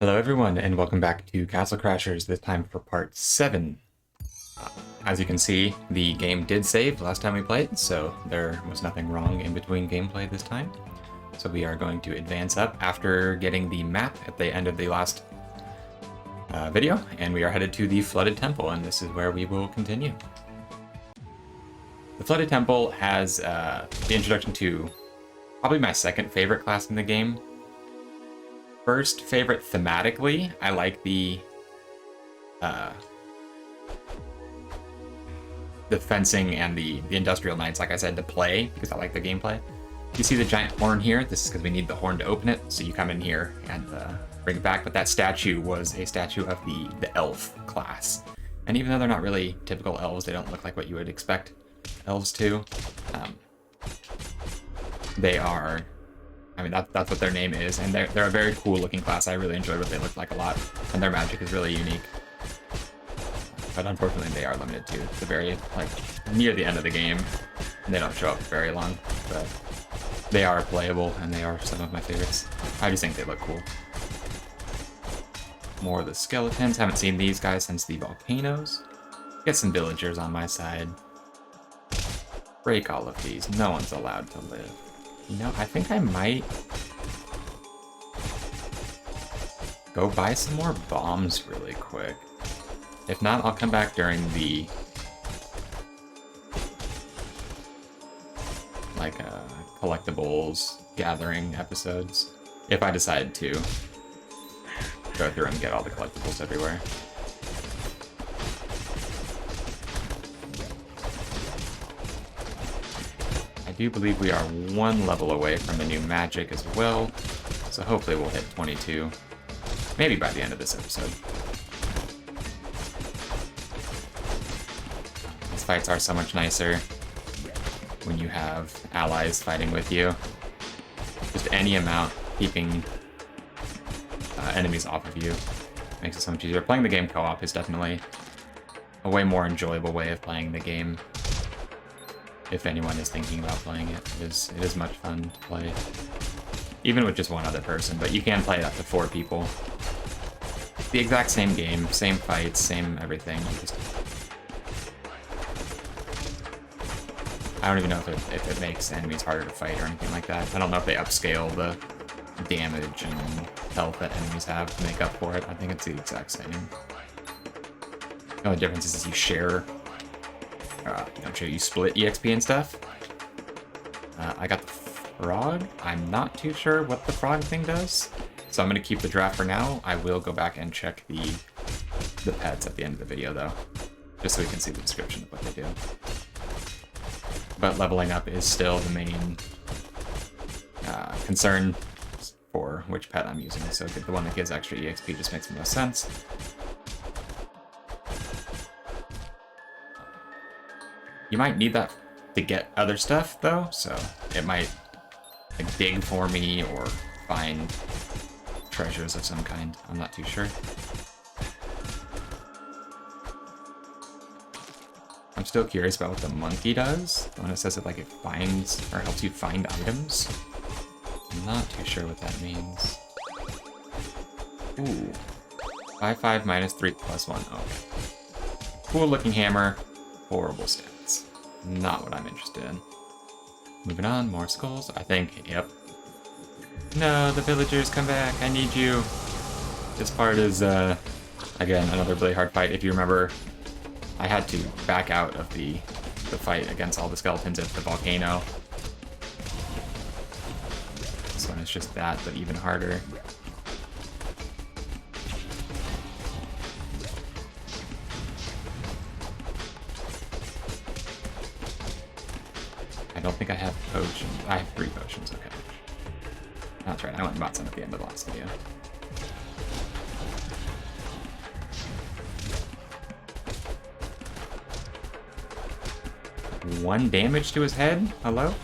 Hello everyone, and welcome back to Castle Crashers, this time for part 7. As you can see, the game did save last time we played, so there was nothing wrong in between gameplay this time. So we are going to advance up after getting the map at the end of the last video, and we are headed to the Flooded Temple, and this is where we will continue. The Flooded Temple has the introduction to probably my second favorite class in the game. First favorite thematically, I like the fencing and the industrial knights, like I said, to play, because I like the gameplay. You see the giant horn here? This is because we need the horn to open it, so you come in here and bring it back. But that statue was a statue of the elf class. And even though they're not really typical elves, they don't look like what you would expect elves to. They are... I mean, that's what their name is, and they're a very cool looking class. I really enjoyed what they look like a lot, and their magic is really unique. But unfortunately, they are limited to the very, near the end of the game, and they don't show up very long, but they are playable, and they are some of my favorites. I just think they look cool. More of the skeletons. Haven't seen these guys since the volcanoes. Get some villagers on my side. Break all of these. No one's allowed to live. You know, I think I might go buy some more bombs really quick. If not, I'll come back during the collectibles gathering episodes, if I decide to go through and get all the collectibles everywhere. I do believe we are one level away from a new magic as well, so hopefully we'll hit 22, maybe by the end of this episode. These fights are so much nicer when you have allies fighting with you. Just any amount keeping enemies off of you makes it so much easier. Playing the game co-op is definitely a way more enjoyable way of playing the game. If anyone is thinking about playing it, it is much fun to play. Even with just one other person, but you can play it up to 4 people. The exact same game, same fights, same everything. I don't even know if it makes enemies harder to fight or anything like that. I don't know if they upscale the damage and health that enemies have to make up for it. I think it's the exact same. The only difference is you share... you split EXP and stuff. I got the frog. I'm not too sure what the frog thing does, so I'm going to keep the draft for now. I will go back and check the pets at the end of the video, though, just so we can see the description of what they do. But leveling up is still the main concern for which pet I'm using, so the one that gives extra EXP just makes the most sense. You might need that to get other stuff, though, so it might dig for me or find treasures of some kind. I'm not too sure. I'm still curious about what the monkey does. When it says it it finds or helps you find items. I'm not too sure what that means. Ooh. 5/5 minus 3 plus 1. Okay. Cool looking hammer. Horrible stats. Not what I'm interested in. Moving on, more skulls. I think, yep. No, the villagers, come back. I need you. This part is, again, another really hard fight. If you remember, I had to back out of the fight against all the skeletons at the volcano. This one is just that, but even harder. I don't think I have potions. I have 3 potions, okay. That's right, I went and bought some at the end of the last video. One damage to his head? Hello?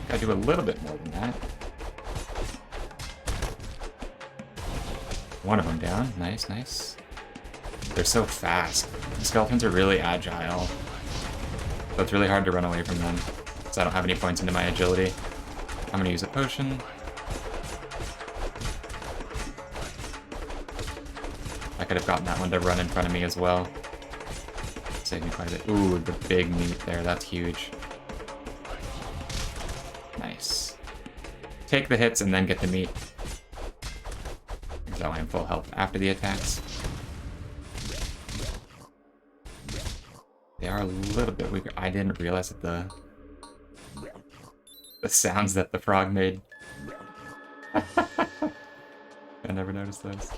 Gotta do a little bit more than that. One of them down. Nice, nice. They're so fast. The skeletons are really agile. So it's really hard to run away from them, because I don't have any points into my agility. I'm going to use a potion. I could have gotten that one to run in front of me as well. Saved me quite a bit. Ooh, the big meat there. That's huge. Nice. Take the hits and then get the meat. So I am full health after the attacks. They are a little bit weaker. I didn't realize that the sounds that the frog made. I never noticed those.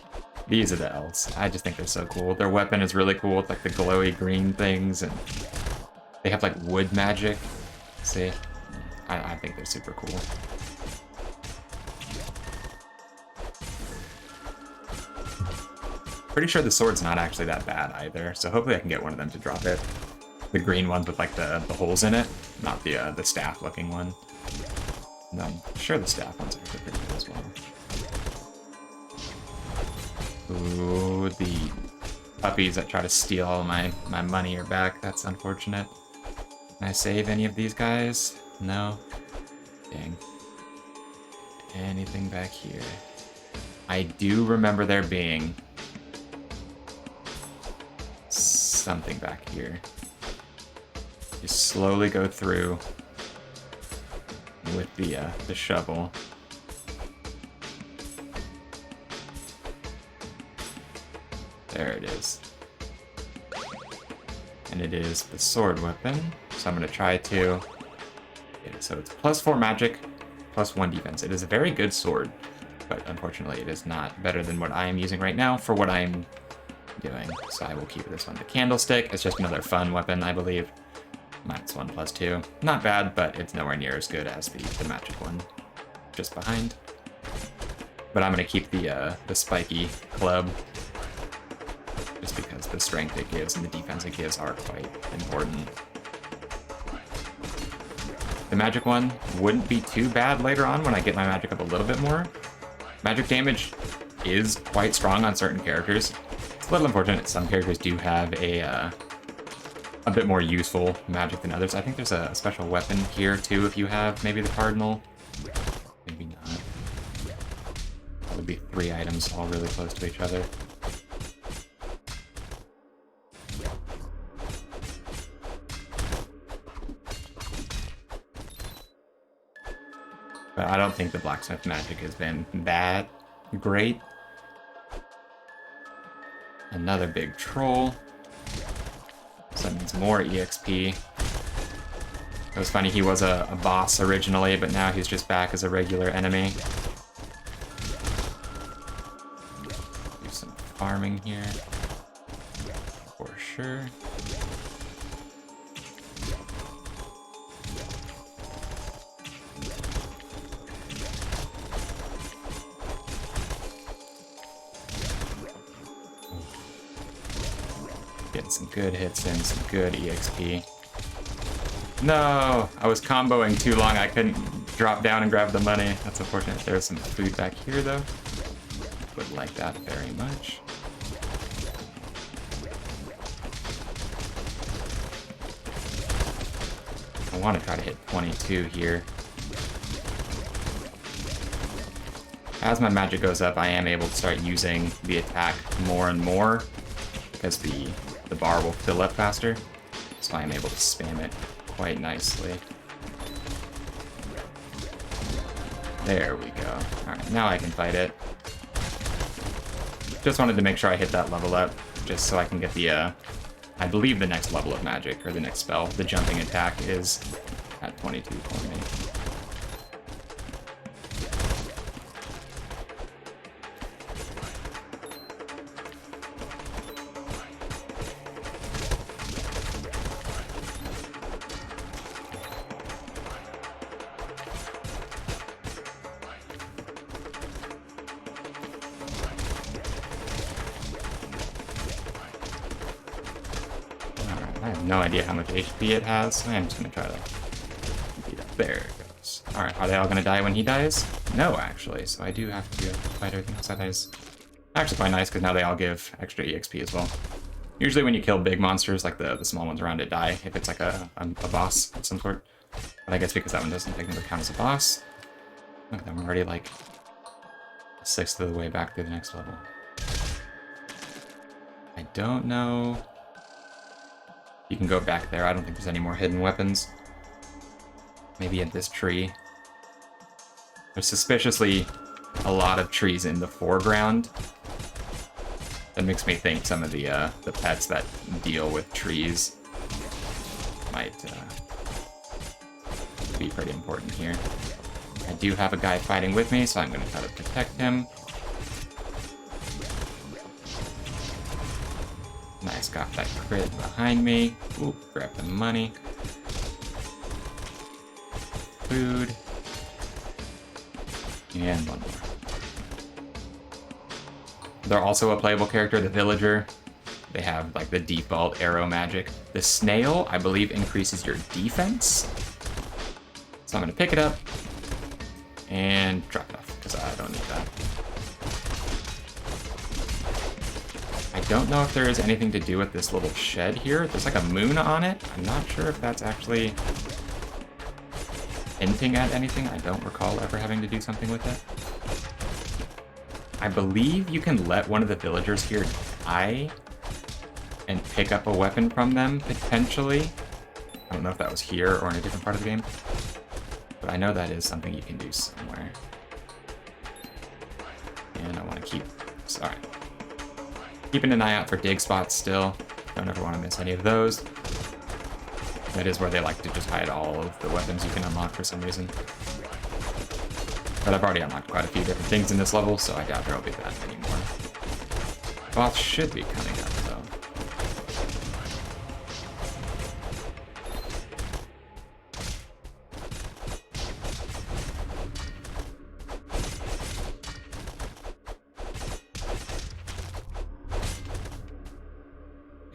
These are the elves. I just think they're so cool. Their weapon is really cool with like the glowy green things, and they have like wood magic. See? I think they're super cool. Pretty sure the sword's not actually that bad either, so hopefully I can get one of them to drop it. The green ones with like the holes in it, not the staff-looking one. No, I'm sure the staff ones are pretty good as well. Ooh, the puppies that try to steal all my money are back. That's unfortunate. Can I save any of these guys? No? Dang. Anything back here? I do remember there being something back here. Just slowly go through with the shovel. There it is. And it is the sword weapon. So I'm going to try to... Yeah, so it's +4 magic, +1 defense. It is a very good sword, but unfortunately it is not better than what I am using right now for what I'm doing. So I will keep this one. The candlestick is just another fun weapon, I believe. -1 +2. Not bad, but it's nowhere near as good as the magic one. Just behind. But I'm going to keep the spiky club, just because the strength it gives and the defense it gives are quite important. The magic one wouldn't be too bad later on when I get my magic up a little bit more. Magic damage is quite strong on certain characters. It's a little unfortunate some characters do have a bit more useful magic than others. I think there's a special weapon here too if you have maybe the cardinal. Maybe not. That would be 3 items all really close to each other. But I don't think the blacksmith magic has been that great. Another big troll. So that means more EXP. It was funny, he was a boss originally, but now he's just back as a regular enemy. Do some farming here. For sure. Getting some good hits in, some good EXP. No! I was comboing too long, I couldn't drop down and grab the money. That's unfortunate. There's some food back here, though. Would like that very much. I want to try to hit 22 here. As my magic goes up, I am able to start using the attack more and more, because the bar will fill up faster, so I'm able to spam it quite nicely. There we go. Alright, now I can fight it. Just wanted to make sure I hit that level up, just so I can get the, I believe the next level of magic, or the next spell, the jumping attack, is at 22 for me. No idea how much HP it has. I'm just gonna try to beat up. There it goes. Alright, are they all gonna die when he dies? No, actually, so I do have to fight everything else. That is actually quite nice, because now they all give extra EXP as well. Usually when you kill big monsters, like the small ones around it die, if it's like a boss of some sort. But I guess because that one doesn't technically count as a boss. Look, I'm already like 1/6 of the way back through the next level. don't know. You can go back there. I don't think there's any more hidden weapons. Maybe at this tree. There's suspiciously a lot of trees in the foreground. That makes me think some of the pets that deal with trees might be pretty important here. I do have a guy fighting with me, so I'm going to try to protect him. Nice, got that crit behind me. Ooh, grab the money. Food. And one more. They're also a playable character, the villager. They have like the default arrow magic. The snail, I believe, increases your defense. So I'm gonna pick it up and drop it off, because I don't need that. I don't know if there is anything to do with this little shed here. There's like a moon on it. I'm not sure if that's actually hinting at anything. I don't recall ever having to do something with it. I believe you can let one of the villagers here die and pick up a weapon from them, potentially. I don't know if that was here or in a different part of the game, but I know that is something you can do somewhere. And I want to keep... Sorry. Keeping an eye out for dig spots still. Don't ever want to miss any of those. That is where they like to just hide all of the weapons you can unlock for some reason. But I've already unlocked quite a few different things in this level, so I doubt there will be that many more. Boss should be coming up, though.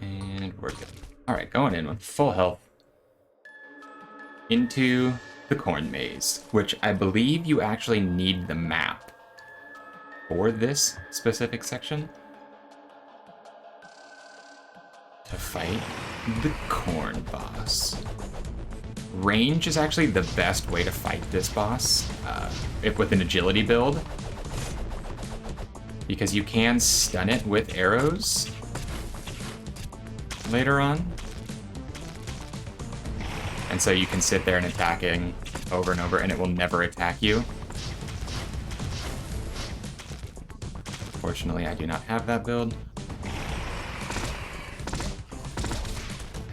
And we're good. Alright, going in with full health. Into the corn maze, which I believe you actually need the map for this specific section to fight the corn boss. Range is actually the best way to fight this boss, if with an agility build, because you can stun it with arrows later on. And so you can sit there and attacking over and over, and it will never attack you. Fortunately, I do not have that build. I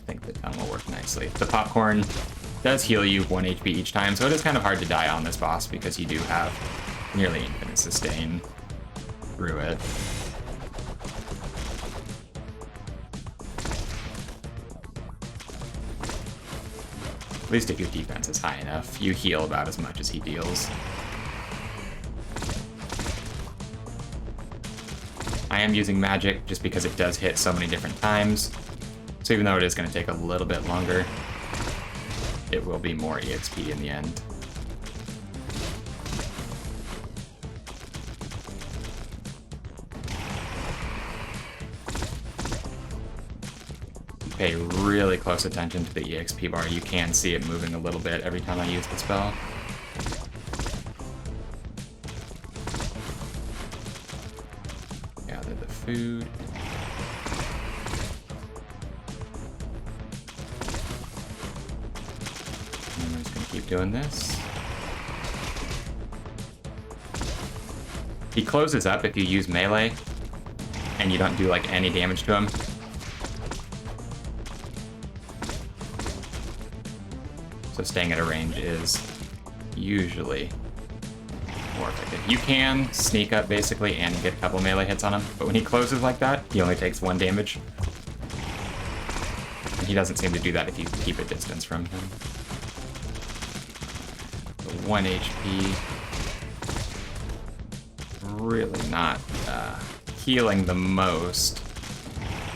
think the tongue will work nicely. The popcorn does heal you 1 HP each time, so it is kind of hard to die on this boss because you do have nearly infinite sustain through it. At least if your defense is high enough, you heal about as much as he deals. I am using magic just because it does hit so many different times. So even though it is going to take a little bit longer, it will be more EXP in the end. Pay really close attention to the EXP bar. You can see it moving a little bit every time I use the spell. Gather the food. And I'm just gonna keep doing this. He closes up if you use melee and you don't do like any damage to him. So staying at a range is usually more effective. You can sneak up basically and get a couple melee hits on him, but when he closes like that, he only takes 1 damage. And he doesn't seem to do that if you keep a distance from him. So 1 HP. Really not healing the most.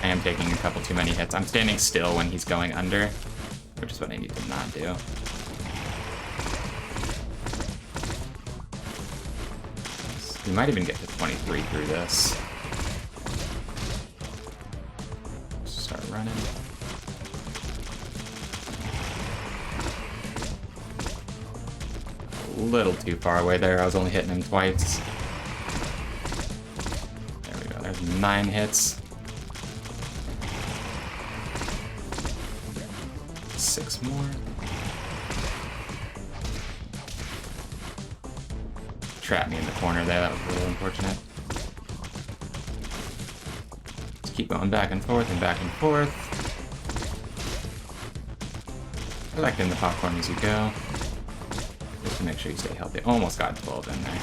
I am taking a couple too many hits. I'm standing still when he's going under, which is what I need to not do. We might even get to 23 through this. Start running. A little too far away there. I was only hitting him twice. There we go. There's 9 hits. 6 more. Trapped me in the corner there, that was a little unfortunate. Just keep going back and forth and back and forth. Collecting the popcorn as you go. Just to make sure you stay healthy. Almost got 12 in there.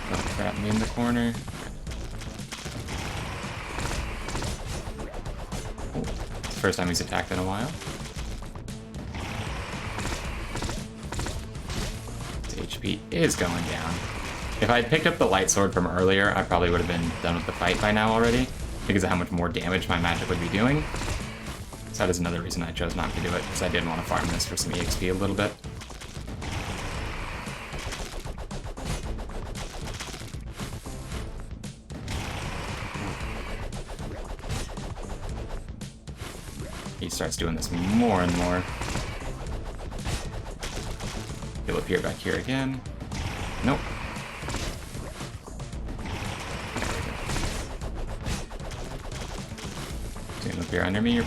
Don't trap me in the corner. Ooh, it's the first time he's attacked in a while. HP is going down. If I had picked up the light sword from earlier, I probably would have been done with the fight by now already, because of how much more damage my magic would be doing. So that is another reason I chose not to do it, because I did want to farm this for some EXP a little bit. He starts doing this more and more. He'll appear back here again. Nope. There we go. He's gonna appear under me.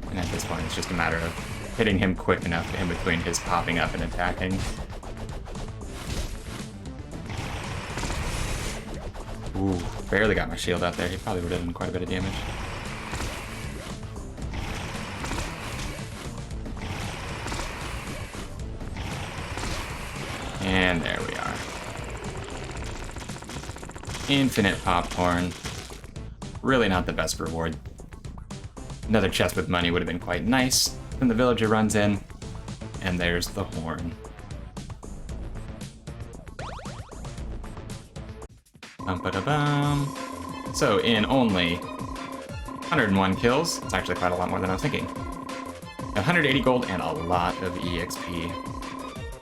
And at this point, it's just a matter of hitting him quick enough in between his popping up and attacking. Ooh, barely got my shield out there. He probably would have done quite a bit of damage. And there we are. Infinite popcorn. Really not the best reward. Another chest with money would have been quite nice. Then the villager runs in, and there's the horn. Bum-ba-da-bum. So in only 101 kills, it's actually quite a lot more than I was thinking. 180 gold and a lot of EXP.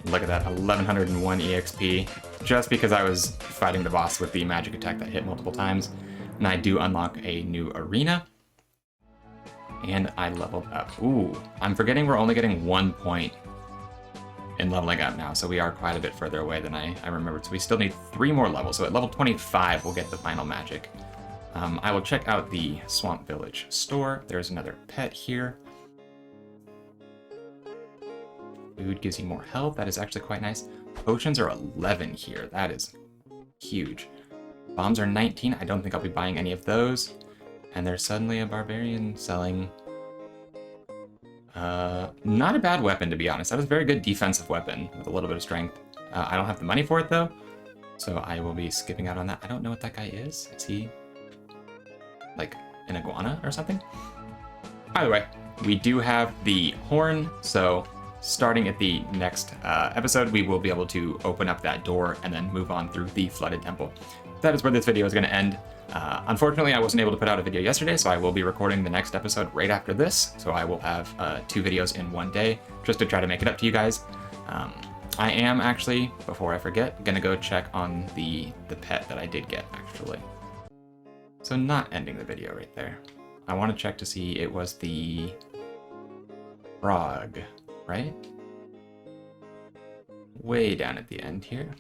Look at that, 1101 EXP, just because I was fighting the boss with the magic attack that hit multiple times. And I do unlock a new arena. And I leveled up. Ooh, I'm forgetting we're only getting 1 point in leveling up now, so we are quite a bit further away than I remembered. So we still need 3 more levels, so at level 25 we'll get the final magic. I will check out the Swamp Village store. There's another pet here. Food gives you more health. That is actually quite nice. Potions are 11 here. That is huge. Bombs are 19. I don't think I'll be buying any of those. And there's suddenly a barbarian selling... not a bad weapon, to be honest. That is a very good defensive weapon with a little bit of strength. I don't have the money for it, though. So I will be skipping out on that. I don't know what that guy is. Is he... like an iguana or something? Either way, we do have the horn, so... starting at the next episode, we will be able to open up that door and then move on through the flooded temple. That is where this video is going to end. Unfortunately, I wasn't able to put out a video yesterday, so I will be recording the next episode right after this. So I will have 2 videos in one day, just to try to make it up to you guys. I am actually, before I forget, going to go check on the pet that I did get, actually. So not ending the video right there. I want to check to see it was the frog. Right? Way down at the end here.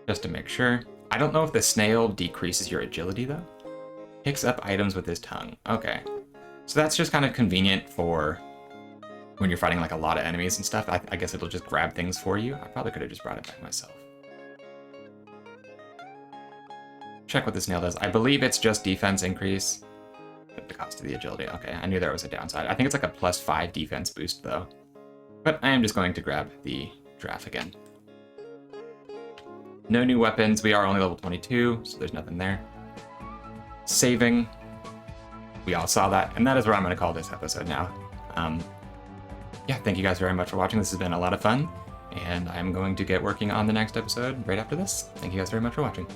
Just to make sure. I don't know if the snail decreases your agility, though. Picks up items with his tongue. Okay. So that's just kind of convenient for when you're fighting like a lot of enemies and stuff. I guess it'll just grab things for you. I probably could have just brought it back myself. Check what the snail does. I believe it's just defense increase. The cost of the agility. Okay, I knew there was a downside. I think it's like a +5 defense boost, though. But I am just going to grab the giraffe again. No new weapons. We are only level 22, so there's nothing there. Saving. We all saw that, and that is where I'm going to call this episode now. Yeah, thank you guys very much for watching. This has been a lot of fun, and I'm going to get working on the next episode right after this. Thank you guys very much for watching.